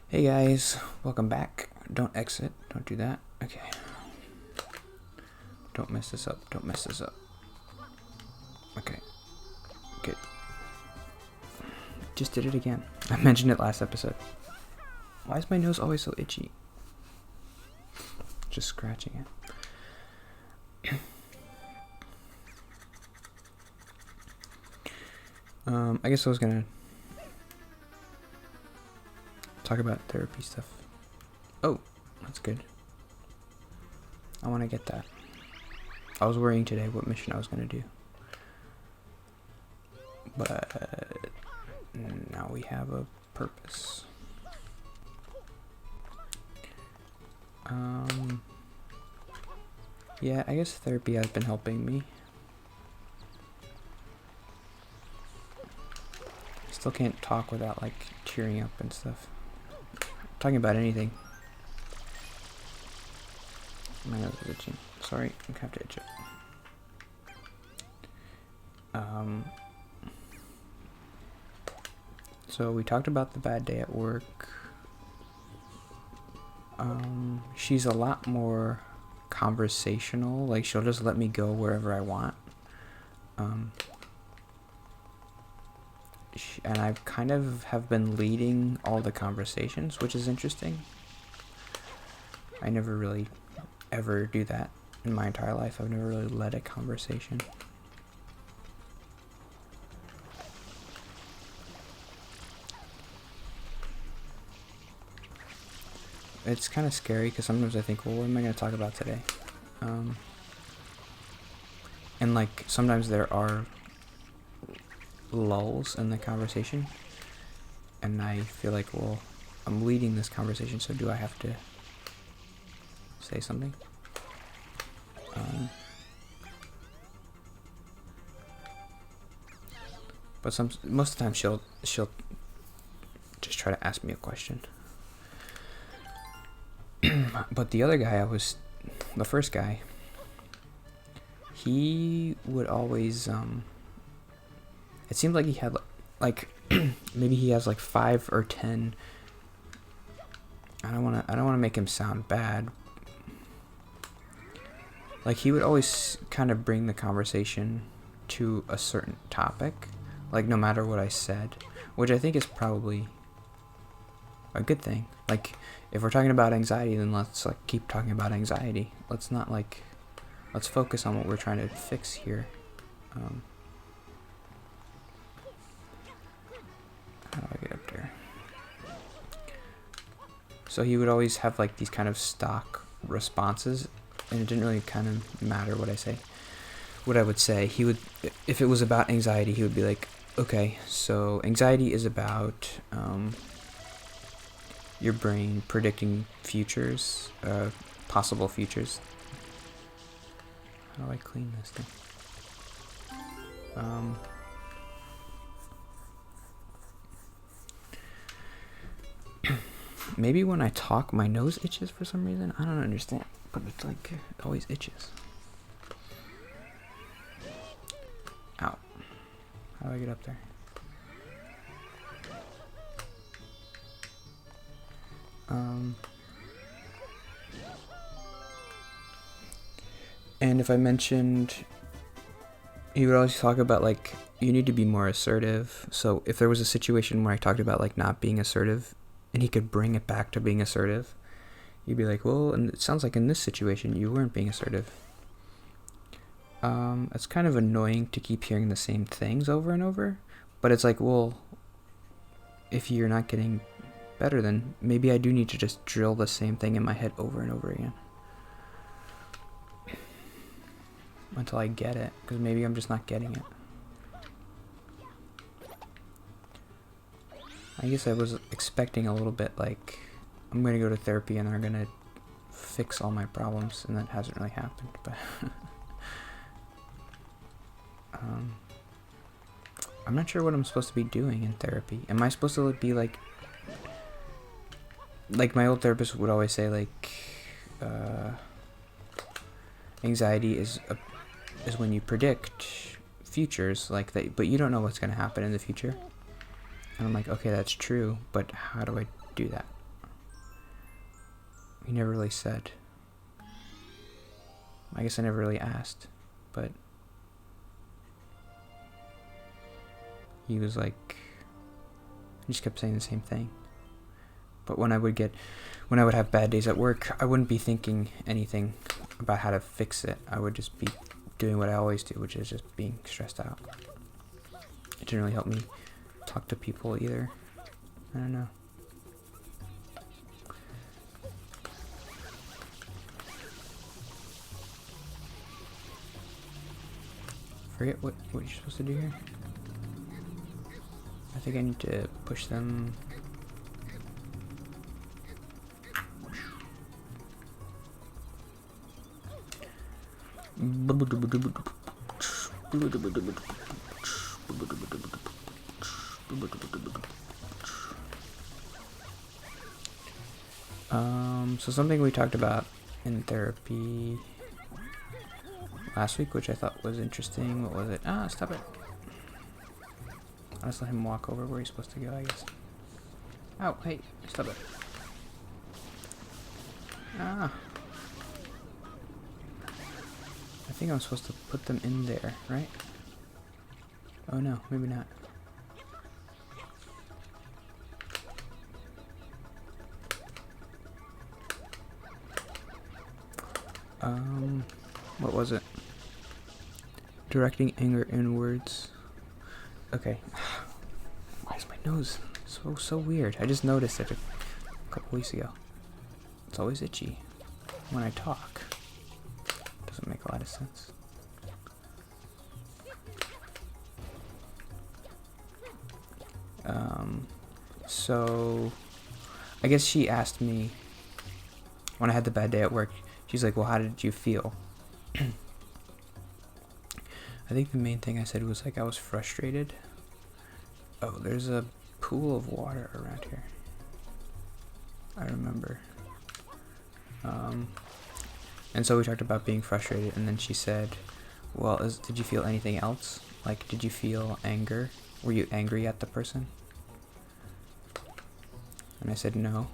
Hey guys, welcome back. Don't exit, don't do that. Okay. Don't mess this up, don't mess this up. Okay, good. Just did it again. I mentioned it last episode. Why is my nose always so itchy? Just scratching it. I guess I was gonna talk about therapy stuff. Oh, that's good. I want to get that. I was worrying today what mission I was gonna do, but now we have a purpose. Yeah, I guess therapy has been helping me. Still can't talk without like tearing up and stuff. Talking about anything. My nose is itching. Sorry, I'm gonna have to itch it. So we talked about the bad day at work. She's a lot more conversational. Like, she'll just let me go wherever I want. And I kind of have been leading all the conversations, which is interesting. I never really ever do that in my entire life. I've never really led a conversation. It's kind of scary because sometimes I think, well, what am I going to talk about today? And like sometimes there are lulls in the conversation, and I feel like, well, I'm leading this conversation, so do I have to say something? But most of the time she'll just try to ask me a question. But the other guy, the first guy, he would always, it seemed like he had like maybe he has like 5 or 10. I don't want to make him sound bad. Like, he would always kind of bring the conversation to a certain topic, like no matter what I said, which I think is probably a good thing. Like, if we're talking about anxiety, then let's like keep talking about anxiety. Let's focus on what we're trying to fix here. How do I get up there? So he would always have like these kind of stock responses, and it didn't really kind of matter what I would say. He would, if it was about anxiety, he would be like, okay, so anxiety is about your brain predicting futures, possible futures. How do I clean this thing? Maybe when I talk, my nose itches for some reason. I don't understand, but it's like it always itches. Ow. How do I get up there? And if I mentioned, he would always talk about like, you need to be more assertive. So if there was a situation where I talked about like not being assertive, and he could bring it back to being assertive, you'd be like, well, and it sounds like in this situation you weren't being assertive. It's kind of annoying to keep hearing the same things over and over, but it's like, well, if you're not getting better, then maybe I do need to just drill the same thing in my head over and over again until I get it, because maybe I'm just not getting it. I guess I was expecting a little bit like, I'm going to go to therapy and they're going to fix all my problems, and that hasn't really happened, but I'm not sure what I'm supposed to be doing in therapy. Am I supposed to be like my old therapist would always say, like, anxiety is when you predict futures like that, but you don't know what's going to happen in the future. And I'm like, okay, that's true, but how do I do that? he never really said. I guess I never really asked, but he was like, he just kept saying the same thing. But when I would have bad days at work, I wouldn't be thinking anything about how to fix it. I would just be doing what I always do, which is just being stressed out. It didn't really help me talk to people either. I don't know. Forget what you're supposed to do here. I think I need to push them. So something we talked about in therapy last week, which I thought was interesting. What was it? Ah, stop it. I'll just let him walk over where he's supposed to go, I guess. Oh, hey, stop it. Ah. I think I'm supposed to put them in there, right? Oh no, maybe not. What was it? Directing anger inwards. Okay. Why is my nose so weird? I just noticed it a couple weeks ago. It's always itchy when I talk. Doesn't make a lot of sense. So I guess she asked me when I had the bad day at work. She's like, well, how did you feel? I think the main thing I said was like I was frustrated. Oh, there's a pool of water around here. I remember. And so we talked about being frustrated, and then she said, well, did you feel anything else? Like, did you feel anger? Were you angry at the person? And I said no.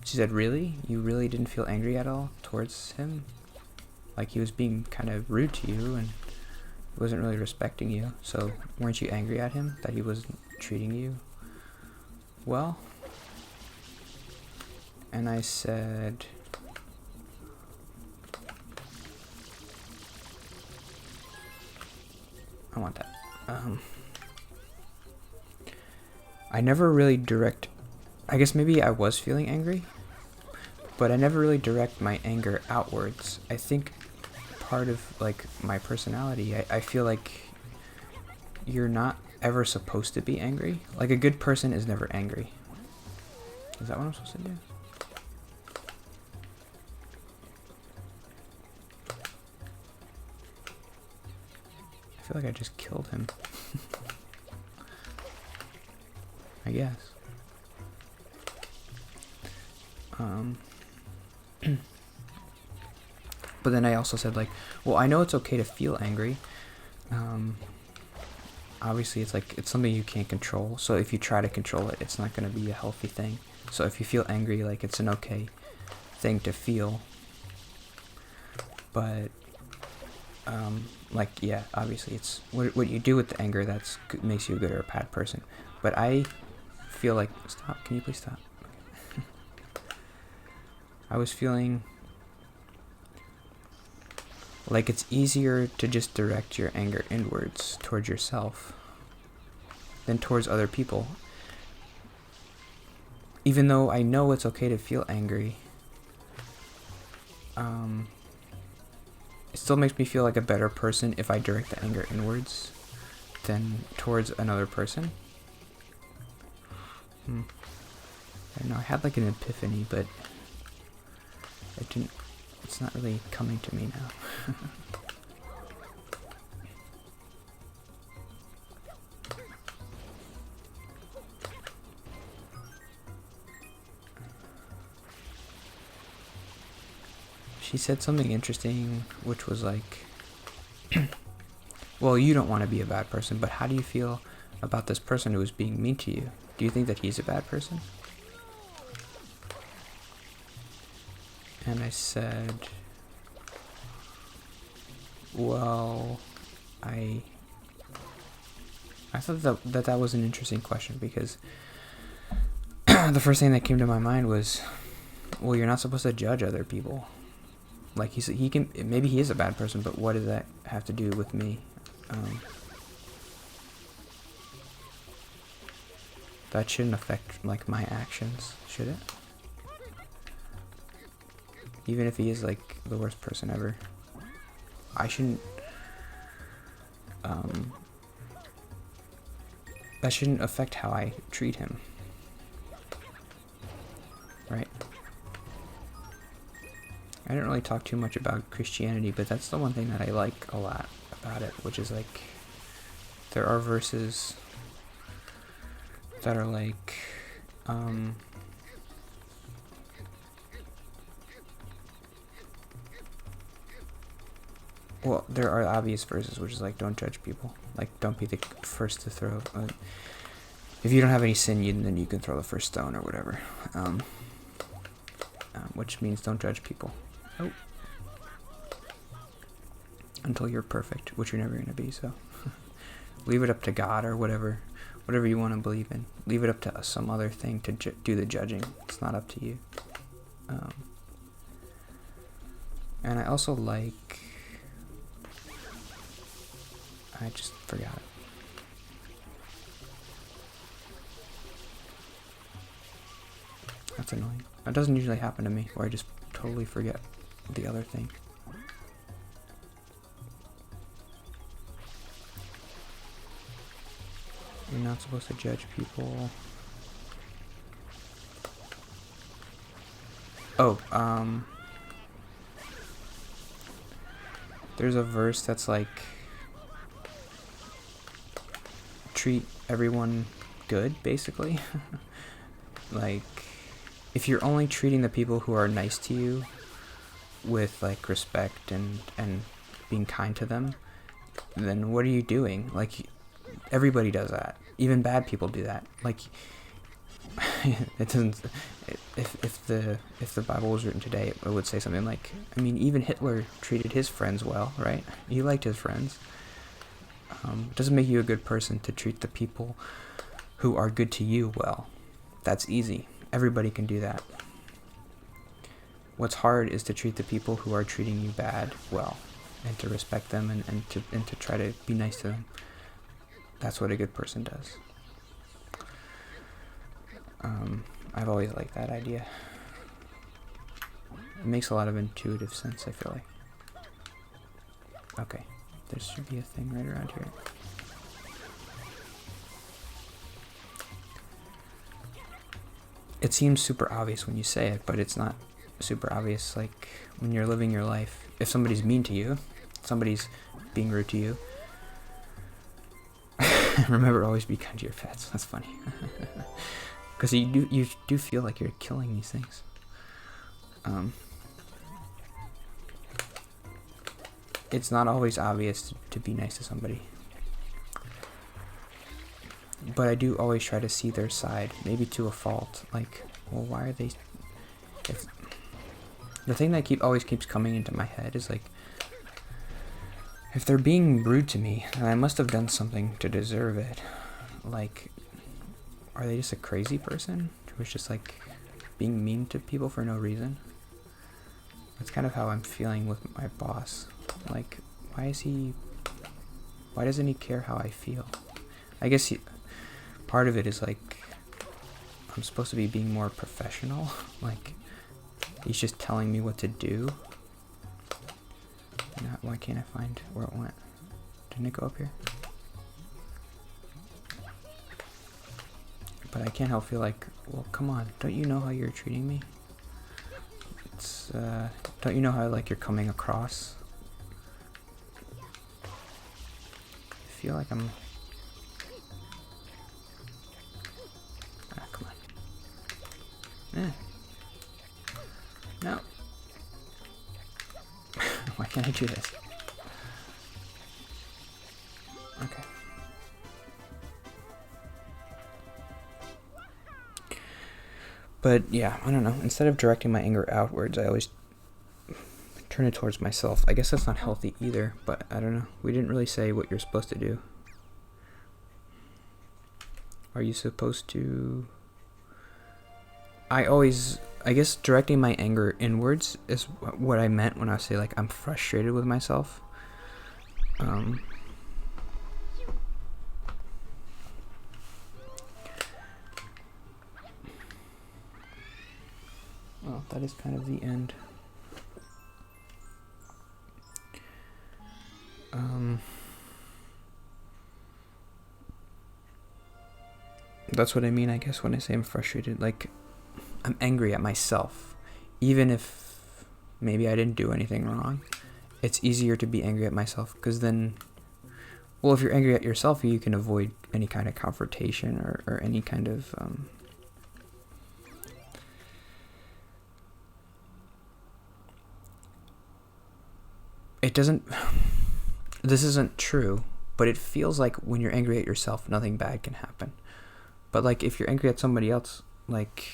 She said, really? You really didn't feel angry at all towards him? Like, he was being kind of rude to you and wasn't really respecting you. So weren't you angry at him that he wasn't treating you well? And I said, I want that. I never really I guess maybe I was feeling angry, but I never really direct my anger outwards. I think part of like my personality, I feel like you're not ever supposed to be angry. Like, a good person is never angry. Is that what I'm supposed to do? I feel like I just killed him. I guess. But then I also said, like, well, I know it's okay to feel angry. Obviously, it's like, it's something you can't control. So if you try to control it, it's not going to be a healthy thing. So if you feel angry, like, it's an okay thing to feel. But, like, yeah, obviously, it's what you do with the anger that's makes you a good or a bad person. But I feel like, stop, can you please stop? Okay. I was feeling like it's easier to just direct your anger inwards towards yourself than towards other people. Even though I know it's okay to feel angry, it still makes me feel like a better person if I direct the anger inwards than towards another person. I don't know, I had like an epiphany, but it's not really coming to me now. She said something interesting, which was like, well, you don't want to be a bad person, but how do you feel about this person who is being mean to you? Do you think that he's a bad person? And I said, well, I thought that was an interesting question, because the first thing that came to my mind was, well, you're not supposed to judge other people. Like, maybe he is a bad person, but what does that have to do with me? That shouldn't affect, like, my actions, should it? Even if he is, like, the worst person ever, I shouldn't, that shouldn't affect how I treat him. Right? I didn't really talk too much about Christianity, but that's the one thing that I like a lot about it, which is, like, there are verses that are like, well, there are obvious verses, which is like, don't judge people. Like, don't be the first to throw. If you don't have any sin, then you can throw the first stone or whatever. Which means don't judge people. Oh. Until you're perfect, which you're never going to be, so. Leave it up to God or whatever you want to believe in. Leave it up to some other thing to do the judging. It's not up to you. And I also like... I just forgot it. That's annoying. That doesn't usually happen to me, where I just totally forget the other thing. You're not supposed to judge people. Oh, there's a verse that's like, treat everyone good, basically. Like, if you're only treating the people who are nice to you with, like, respect and being kind to them, then what are you doing? Like, everybody does that. Even bad people do that. Like, it doesn't... If the Bible was written today, it would say something like, I mean, even Hitler treated his friends well, right? He liked his friends. It doesn't make you a good person to treat the people who are good to you well. That's easy. Everybody can do that. What's hard is to treat the people who are treating you bad well, and to respect them and to try to be nice to them. That's what a good person does. I've always liked that idea. It makes a lot of intuitive sense, I feel like. Okay, there should be a thing right around here. It seems super obvious when you say it, but it's not super obvious, like, when you're living your life. If somebody's mean to you, somebody's being rude to you, remember, always be kind to your pets. That's funny. Because you do feel like you're killing these things. It's not always obvious to be nice to somebody. But I do always try to see their side, maybe to a fault. Like, well, why are they... The thing that always keeps coming into my head is, like, if they're being rude to me, then I must have done something to deserve it. Like, are they just a crazy person who's just, like, being mean to people for no reason? That's kind of how I'm feeling with my boss. Like, why doesn't he care how I feel? I guess part of it is, like, I'm supposed to be being more professional. Like, he's just telling me what to do. Why can't I find where it went? Didn't it go up here? But I can't help feel like, well, come on, don't you know how you're treating me? It's, don't you know how, like, you're coming across? I feel like I'm... Ah, come on. No. Why can't I do this? Okay. But yeah, I don't know. Instead of directing my anger outwards, I always turn it towards myself. I guess that's not healthy either, but I don't know. We didn't really say what you're supposed to do. Are you supposed to... I guess directing my anger inwards is what I meant when I say, like, I'm frustrated with myself. Well, that is kind of the end. That's what I mean, I guess, when I say I'm frustrated. Like, I'm angry at myself. Even if maybe I didn't do anything wrong, it's easier to be angry at myself, because then, well, if you're angry at yourself, you can avoid any kind of confrontation or any kind of... It doesn't... This isn't true, but it feels like when you're angry at yourself, nothing bad can happen. But, like, if you're angry at somebody else, like,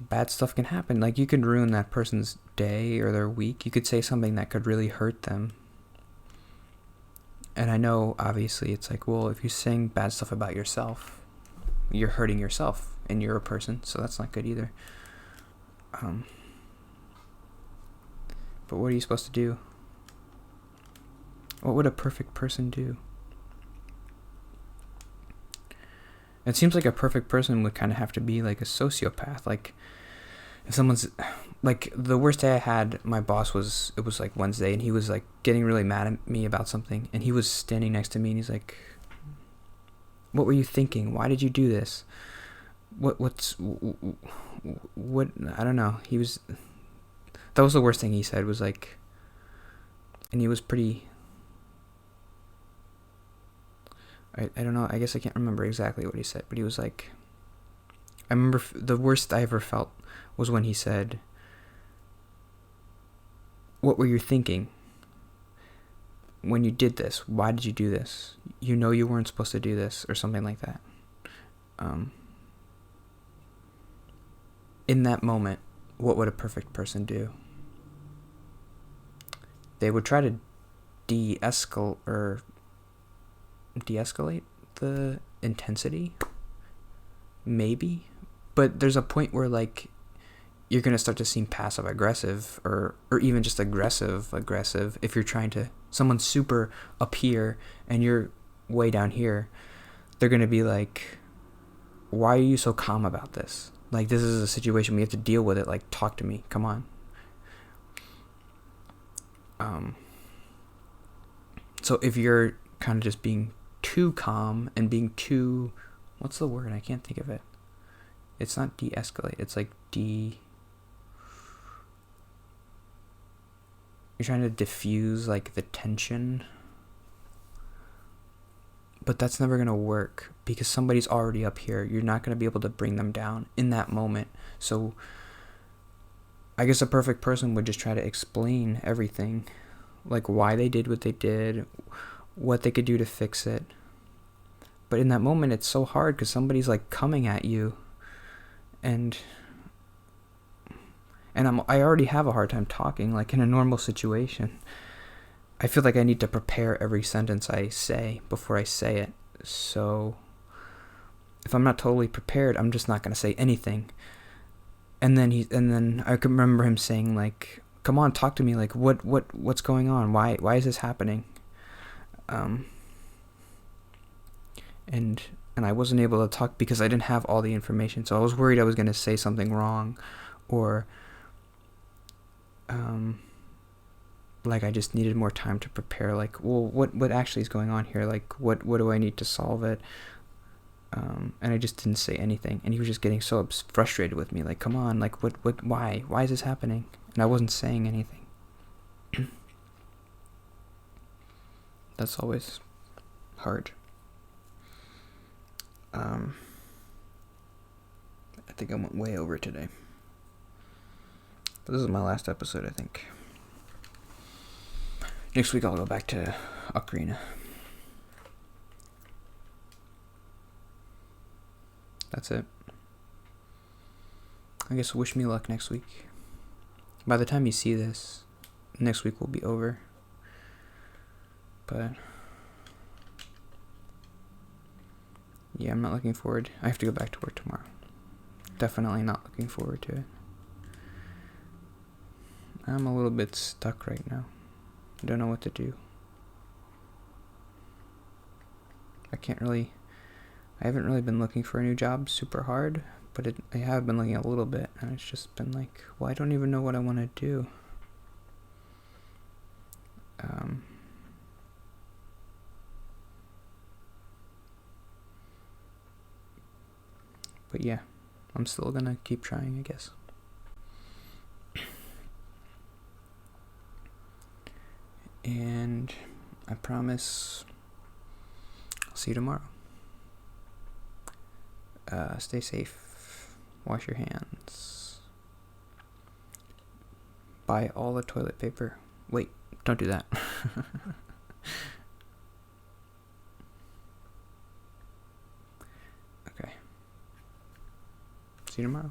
bad stuff can happen. Like, you could ruin that person's day or their week. You could say something that could really hurt them. And I know, obviously, it's like, well, if you're saying bad stuff about yourself, you're hurting yourself, and you're a person, so that's not good either. But what are you supposed to do? What would a perfect person do? It seems like a perfect person would kind of have to be like a sociopath. Like, if someone's... Like, the worst day I had, my boss was... It was like Wednesday, and he was like getting really mad at me about something. And he was standing next to me, and he's like, what were you thinking? Why did you do this? What... I don't know. He was... That was the worst thing he said, was like... And he was pretty... I don't know, I guess I can't remember exactly what he said, but he was like... I remember the worst I ever felt was when he said, what were you thinking when you did this? Why did you do this? You know you weren't supposed to do this, or something like that. In that moment, what would a perfect person do? They would try to de-escalate the intensity, maybe, but there's a point where, like, you're gonna start to seem passive aggressive, or even just aggressive if you're trying to... Someone's super up here and you're way down here. They're gonna be like, why are you so calm about this? Like, this is a situation, we have to deal with it. Like, talk to me, come on. So if you're kind of just being too calm and being too... What's the word? I can't think of it. It's not de-escalate. It's like You're trying to diffuse, like, the tension. But that's never going to work, because somebody's already up here. You're not going to be able to bring them down in that moment. So I guess a perfect person would just try to explain everything. Like, why they did what they did, what they could do to fix it. But in that moment, it's so hard, because somebody's, like, coming at you. And I already have a hard time talking, like, in a normal situation. I feel like I need to prepare every sentence I say before I say it. So if I'm not totally prepared, I'm just not going to say anything. And then I can remember him saying, like, come on, talk to me. Like, what's going on? Why is this happening? And I wasn't able to talk because I didn't have all the information. So I was worried I was going to say something wrong, or like, I just needed more time to prepare. Like, well, what actually is going on here? Like, what do I need to solve it? And I just didn't say anything. And he was just getting so frustrated with me. Like, come on, like, why is this happening? And I wasn't saying anything. That's always hard. I think I went way over today. This is my last episode, I think. Next week I'll go back to Ocarina. That's it. I guess wish me luck next week. By the time you see this, next week will be over. But yeah, I'm not looking forward. I have to go back to work tomorrow. Definitely not looking forward to it. I'm a little bit stuck right now. I don't know what to do. I haven't really been looking for a new job super hard, but I have been looking a little bit, and it's just been like, well, I don't even know what I want to do. But yeah, I'm still gonna keep trying, I guess. And I promise I'll see you tomorrow. Stay safe. Wash your hands. Buy all the toilet paper. Wait, don't do that. Okay. See you tomorrow.